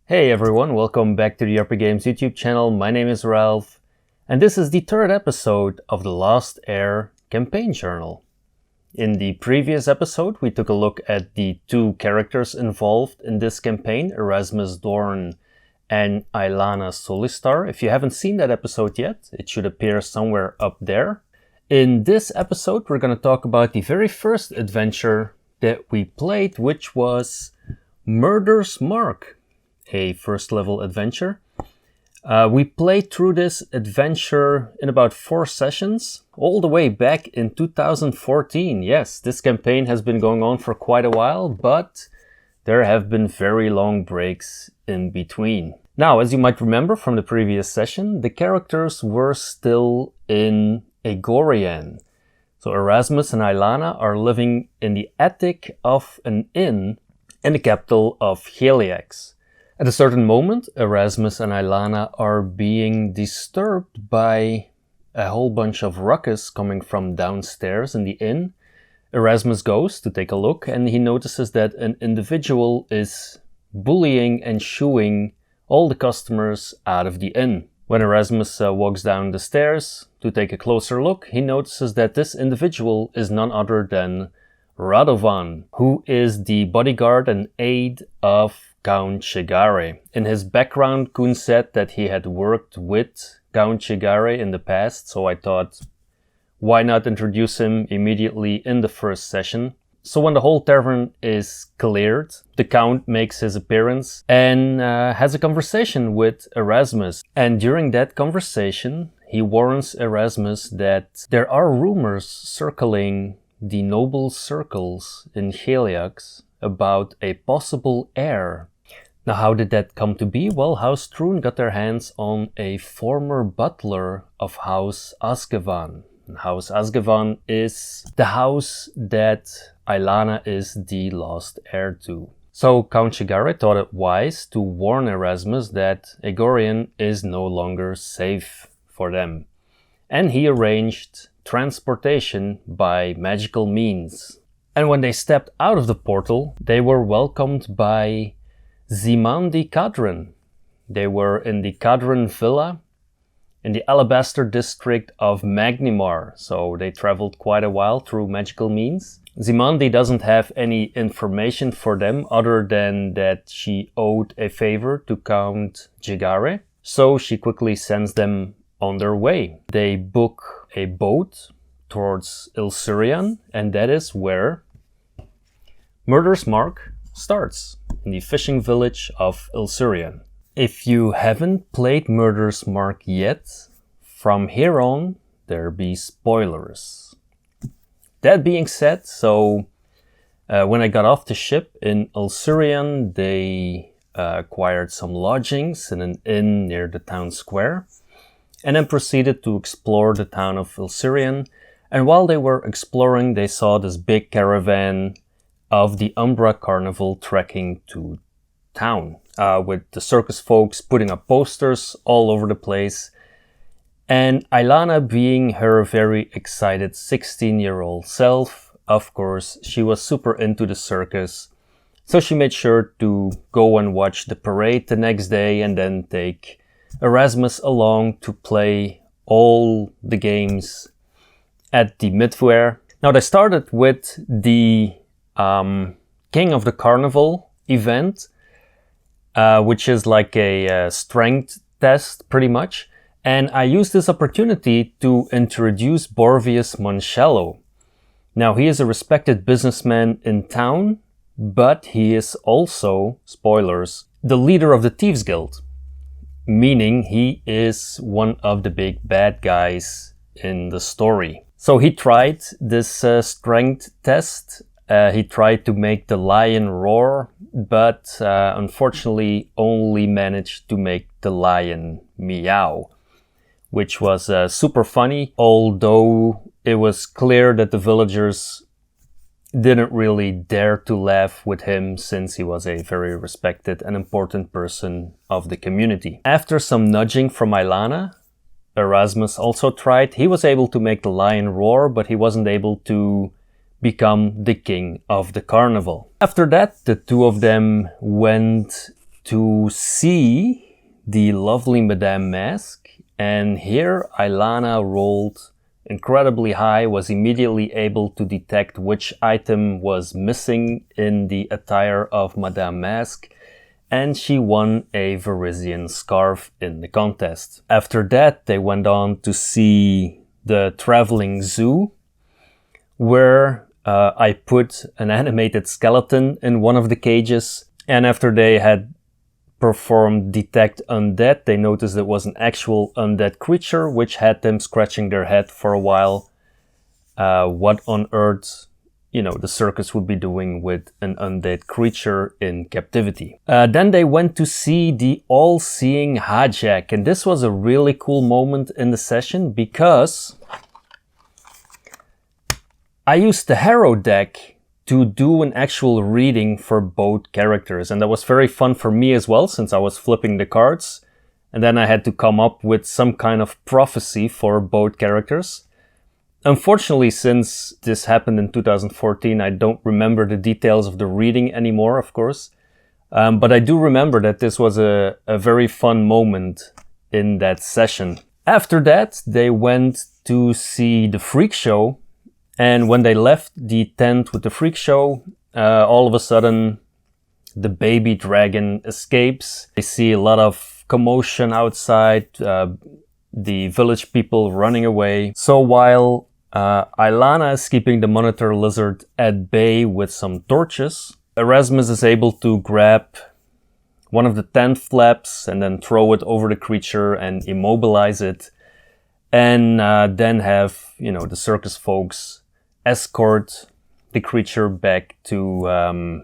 Hey everyone, welcome back to the RPGames YouTube channel. My name is Ralph, and this is the third episode of the Lost Heir campaign journal. In the previous episode, we took a look at the two characters involved in this campaign, Erasmus Dhorne and Ailana Solistar. If you haven't seen that episode yet, it should appear somewhere up there. In this episode, we're going to talk about the very first adventure that we played, which was Murder's Mark, a first level adventure. We played through this adventure in about 4 sessions, all the way back in 2014. Yes, this campaign has been going on for quite a while, but there have been very long breaks in between. Now, as you might remember from the previous session, the characters were still in Agorian. So Erasmus and Ailana are living in the attic of an inn in the capital of Heliax. At a certain moment, Erasmus and Ailana are being disturbed by a whole bunch of ruckus coming from downstairs in the inn. Erasmus goes to take a look and he notices that an individual is bullying and shooing all the customers out of the inn. When Erasmus walks down the stairs to take a closer look, he notices that this individual is none other than Radovan, who is the bodyguard and aide of Count Chigare. In his background, Koen said that he had worked with Count Chigare in the past, so I thought, why not introduce him immediately in the first session? So when the whole tavern is cleared, the Count makes his appearance and has a conversation with Erasmus. And during that conversation, he warns Erasmus that there are rumors circling the noble circles in Heliax about a possible heir. Now, how did that come to be? Well, House Troon got their hands on a former butler of House Asgevan. And House Asgevan is the house that Ailana is the lost heir to. So Count Chigare thought it wise to warn Erasmus that Agorian is no longer safe for them. And he arranged transportation by magical means. And when they stepped out of the portal, they were welcomed by Zimandi Kadran. They were in the Kadran Villa in the Alabaster district of Magnimar, so they traveled quite a while through magical means. Zimandi doesn't have any information for them other than that she owed a favor to Count Chigare, so she quickly sends them on their way. They book a boat towards Ilsurian, and that is where Murder's Mark starts, in the fishing village of Ilsurian. If you haven't played Murder's Mark yet, from here on there be spoilers. That being said, when I got off the ship in Ilsurian, they acquired some lodgings in an inn near the town square, and then proceeded to explore the town of Ilsurian. And while they were exploring, they saw this big caravan of the Umbra Carnival trekking to town, with the circus folks putting up posters all over the place. And Ailana, being her very excited 16-year-old self, of course, she was super into the circus. So she made sure to go and watch the parade the next day and then take Erasmus along to play all the games at the Midfair. Now they started with the King of the Carnival event, which is like a strength test pretty much. And I used this opportunity to introduce Borvius Moncello. Now he is a respected businessman in town, but he is also, spoilers, the leader of the Thieves Guild. Meaning he is one of the big bad guys in the story. So he tried this strength test. He tried to make the lion roar, but unfortunately only managed to make the lion meow, which was super funny, although it was clear that the villagers didn't really dare to laugh with him since he was a very respected and important person of the community. After some nudging from Ailana, Erasmus also tried. He was able to make the lion roar, but he wasn't able to become the king of the carnival. After that, the two of them went to see the lovely Madame Mask, and here Ailana rolled incredibly high, was immediately able to detect which item was missing in the attire of Madame Mask, and she won a Varisian scarf in the contest. After that, they went on to see the traveling zoo, where I put an animated skeleton in one of the cages, and after they had performed Detect Undead, they noticed it was an actual undead creature, which had them scratching their head for a while. What on earth, the circus would be doing with an undead creature in captivity. Then they went to see the all-seeing Hajek, and this was a really cool moment in the session because I used the Harrow deck to do an actual reading for both characters, and that was very fun for me as well, since I was flipping the cards, and then I had to come up with some kind of prophecy for both characters. Unfortunately, since this happened in 2014, I don't remember the details of the reading anymore, of course, but I do remember that this was a very fun moment in that session. After that, they went to see the Freak Show, and when they left the tent with the Freak Show, all of a sudden the baby dragon escapes. They see a lot of commotion outside, the village people running away. So while Ailana is keeping the monitor lizard at bay with some torches, Erasmus is able to grab one of the tent flaps and then throw it over the creature and immobilize it, and then have, the circus folks escort the creature back to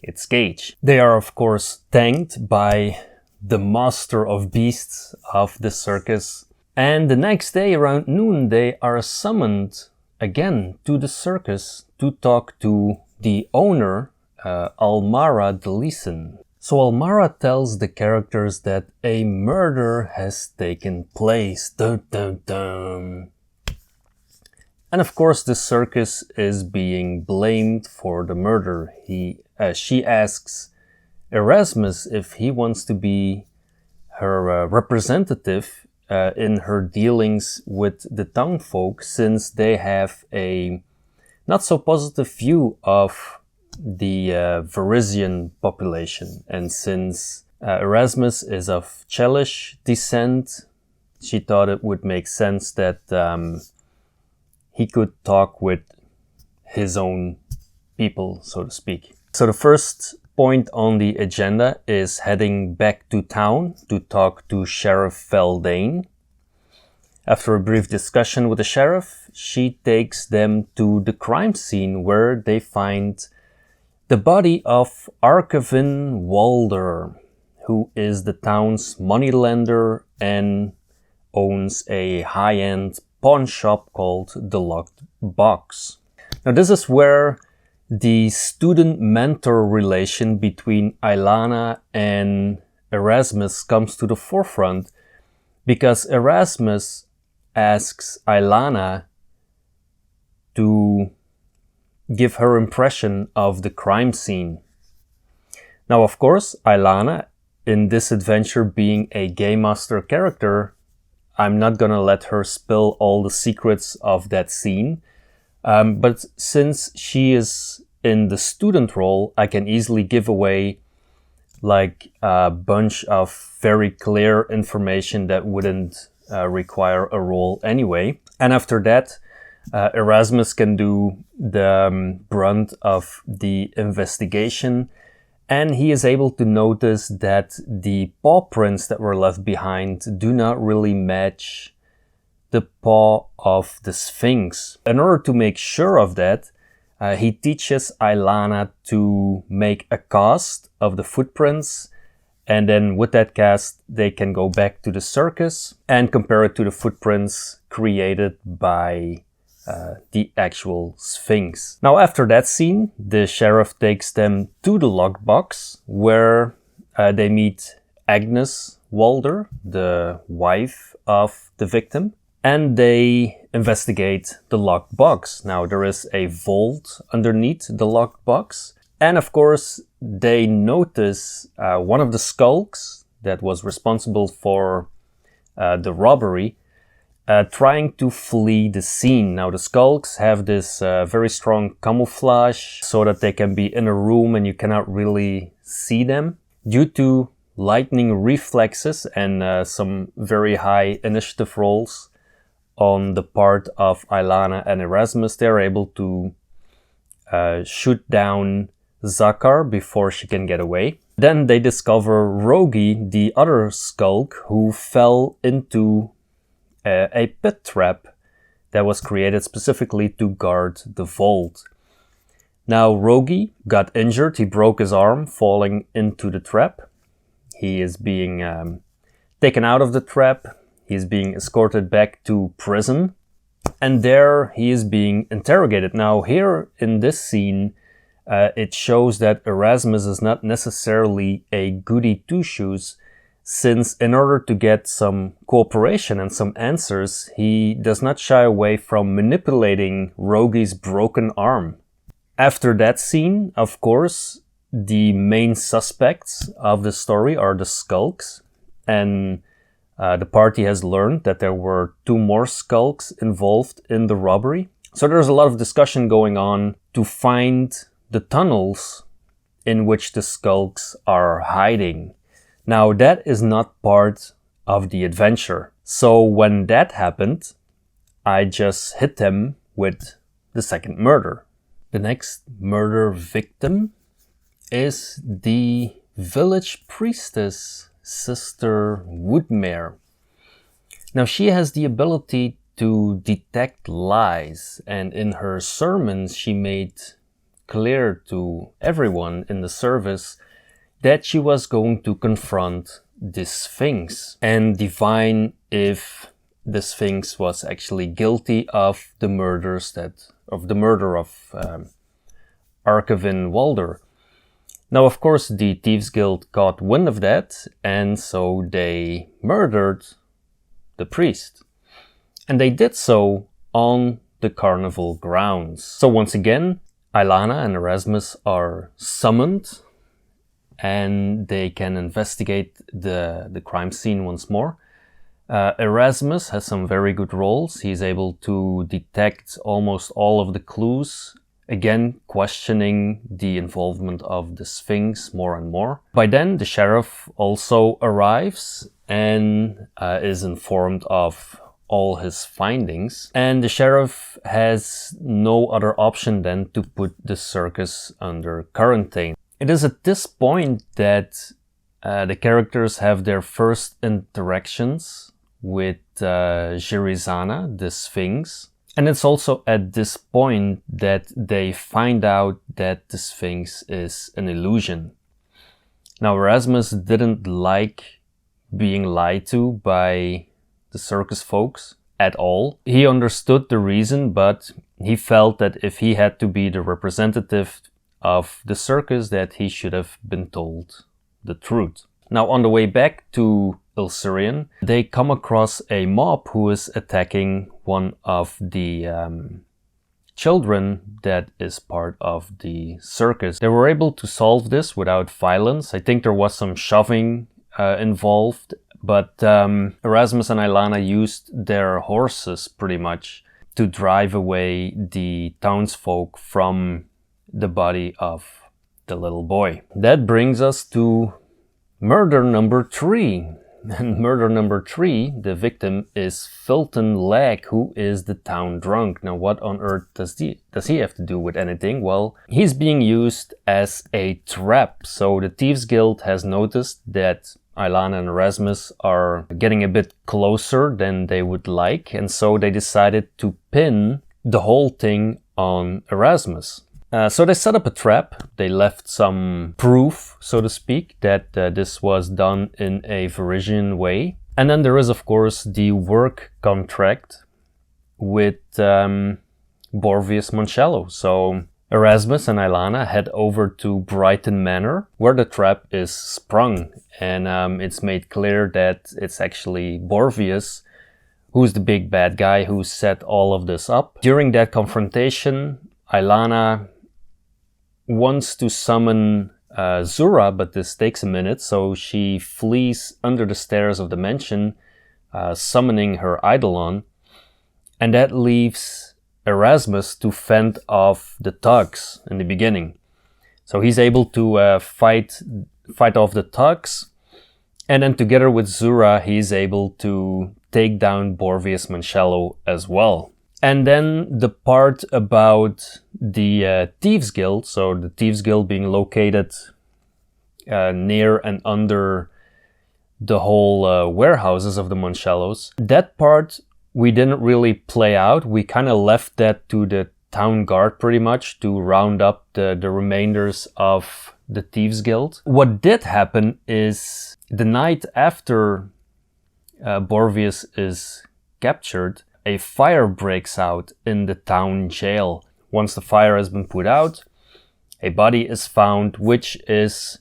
its cage. They are, of course, thanked by the master of beasts of the circus. And the next day, around noon, they are summoned again to the circus to talk to the owner, Almara Delisen. So Almara tells the characters that a murder has taken place. Dun, dun, dun. And of course, the circus is being blamed for the murder. She asks Erasmus if he wants to be her representative in her dealings with the townfolk, since they have a not so positive view of the Varisian population. And since Erasmus is of Chelish descent, she thought it would make sense that he could talk with his own people, so to speak. So the first point on the agenda is heading back to town to talk to Sheriff Feldane. After a brief discussion with the sheriff, she takes them to the crime scene, where they find the body of Arkevin Walder, who is the town's moneylender and owns a high-end pawn shop called The Locked Box. Now this is where the student-mentor relation between Ailana and Erasmus comes to the forefront, because Erasmus asks Ailana to give her impression of the crime scene. Now, of course, Ailana, in this adventure being a Game Master character, I'm not gonna let her spill all the secrets of that scene. But since she is in the student role, I can easily give away like a bunch of very clear information that wouldn't require a roll anyway. And after that, Erasmus can do the brunt of the investigation, and he is able to notice that the paw prints that were left behind do not really match the paw of the Sphinx. In order to make sure of that, he teaches Ailana to make a cast of the footprints, and then with that cast they can go back to the circus and compare it to the footprints created by the actual Sphinx. Now after that scene, the sheriff takes them to the lockbox, where they meet Agnes Walder, the wife of the victim, and they investigate the locked box. Now there is a vault underneath the locked box, and of course they notice one of the skulks that was responsible for the robbery trying to flee the scene. Now the skulks have this very strong camouflage so that they can be in a room and you cannot really see them. Due to lightning reflexes and some very high initiative rolls on the part of Ilana and Erasmus, they're able to shoot down Zakar before she can get away. Then they discover Rogi, the other skulk, who fell into a pit trap that was created specifically to guard the vault. Now Rogi got injured, he broke his arm falling into the trap. He is being taken out of the trap, he is being escorted back to prison, and there he is being interrogated. Now here in this scene, it shows that Erasmus is not necessarily a goody two-shoes, since in order to get some cooperation and some answers, he does not shy away from manipulating Rogi's broken arm. After that scene, of course, the main suspects of the story are the skulks, and the party has learned that there were 2 more skulks involved in the robbery. So there's a lot of discussion going on to find the tunnels in which the skulks are hiding. Now that is not part of the adventure. So when that happened, I just hit them with the second murder. The next murder victim is the village priestess, Sister Woodmere. Now she has the ability to detect lies, and in her sermons she made clear to everyone in the service that she was going to confront the Sphinx and divine if the Sphinx was actually guilty of the murder of Archivin Walder. Now, of course, the Thieves Guild got wind of that, and so they murdered the priest. And they did so on the carnival grounds. So once again, Ilana and Erasmus are summoned and they can investigate the crime scene once more. Erasmus has some very good rolls. He's able to detect almost all of the clues, again questioning the involvement of the Sphinx more and more. By then the sheriff also arrives and is informed of all his findings, and the sheriff has no other option than to put the circus under quarantine. It is at this point that the characters have their first interactions with Girizana, the Sphinx. And it's also at this point that they find out that the Sphinx is an illusion. Now Erasmus didn't like being lied to by the circus folks at all. He understood the reason, but he felt that if he had to be the representative of the circus, that he should have been told the truth. Now on the way back to Illyrian, they come across a mob who is attacking one of the children that is part of the circus. They were able to solve this without violence. I think there was some shoving involved, but Erasmus and Ilana used their horses pretty much to drive away the townsfolk from the body of the little boy. That brings us to murder number 3. And murder number 3, the victim is Filton Leg, who is the town drunk. Now what on earth does he have to do with anything? Well, he's being used as a trap. So the Thieves Guild has noticed that Ilana and Erasmus are getting a bit closer than they would like, and so they decided to pin the whole thing on Erasmus. So they set up a trap. They left some proof, so to speak, that this was done in a Varisian way. And then there is, of course, the work contract with Borvius Moncello. So Erasmus and Ilana head over to Brighton Manor, where the trap is sprung. And it's made clear that it's actually Borvius who's the big bad guy who set all of this up. During that confrontation, Ilana wants to summon Zura, but this takes a minute, so she flees under the stairs of the mansion, summoning her Eidolon, and that leaves Erasmus to fend off the thugs in the beginning. So he's able to fight off the thugs, and then together with Zura, he's able to take down Borvius Mancello as well. And then the part about the Thieves Guild, so the Thieves Guild being located near and under the whole warehouses of the Mancellos. That part we didn't really play out. We kind of left that to the town guard pretty much to round up the remainders of the Thieves Guild. What did happen is the night after Borvius is captured, a fire breaks out in the town jail. Once the fire has been put out, a body is found which is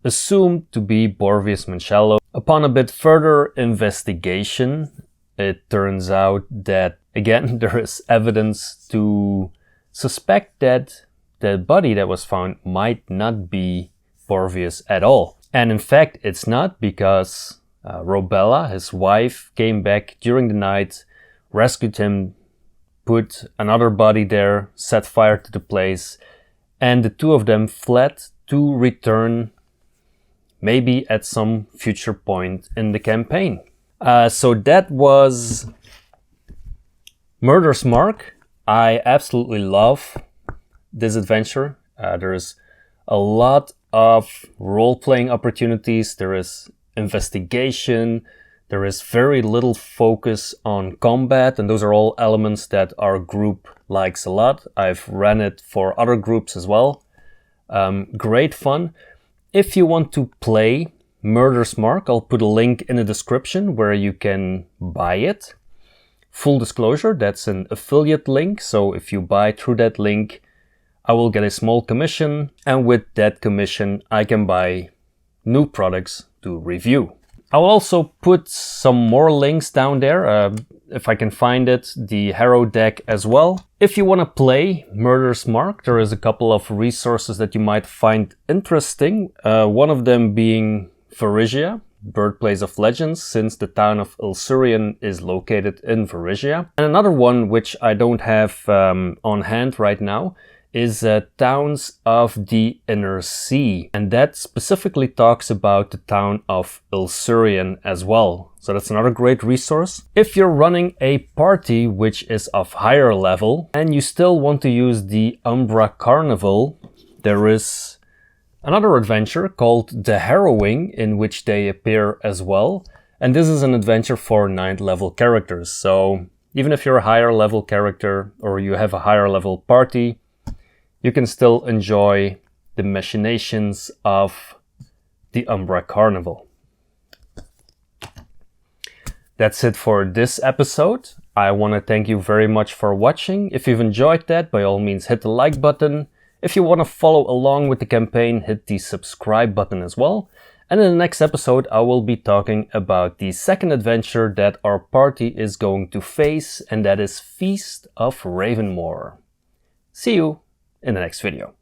assumed to be Borvius Mancello. Upon a bit further investigation, it turns out that, again, there is evidence to suspect that the body that was found might not be Borvius at all. And in fact, it's not, because Robella, his wife, came back during the night, rescued him, put another body there, set fire to the place, and the two of them fled to return maybe at some future point in the campaign. So that was Murder's Mark. I absolutely love this adventure. There is a lot of role-playing opportunities. There is investigation. There is very little focus on combat, and those are all elements that our group likes a lot. I've ran it for other groups as well. Great fun. If you want to play Murder's Mark, I'll put a link in the description where you can buy it. Full disclosure, that's an affiliate link, so if you buy through that link, I will get a small commission, and with that commission, I can buy new products to review. I'll also put some more links down there, if I can find it, the Harrow deck as well. If you want to play Murder's Mark, there is a couple of resources that you might find interesting. One of them being Varygia, Birthplace of Legends, since the town of Ilsurian is located in Varygia. And another one, which I don't have on hand right now, is Towns of the Inner Sea. And that specifically talks about the town of Ilsurian as well. So that's another great resource. If you're running a party which is of higher level and you still want to use the Umbra Carnival, there is another adventure called The Harrowing, in which they appear as well. And this is an adventure for 9th level characters. So even if you're a higher level character or you have a higher level party, you can still enjoy the machinations of the Umbra Carnival. That's it for this episode. I want to thank you very much for watching. If you've enjoyed that, by all means hit the like button. If you want to follow along with the campaign, hit the subscribe button as well. And in the next episode, I will be talking about the second adventure that our party is going to face, and that is Feast of Ravenmoor. See you in the next video.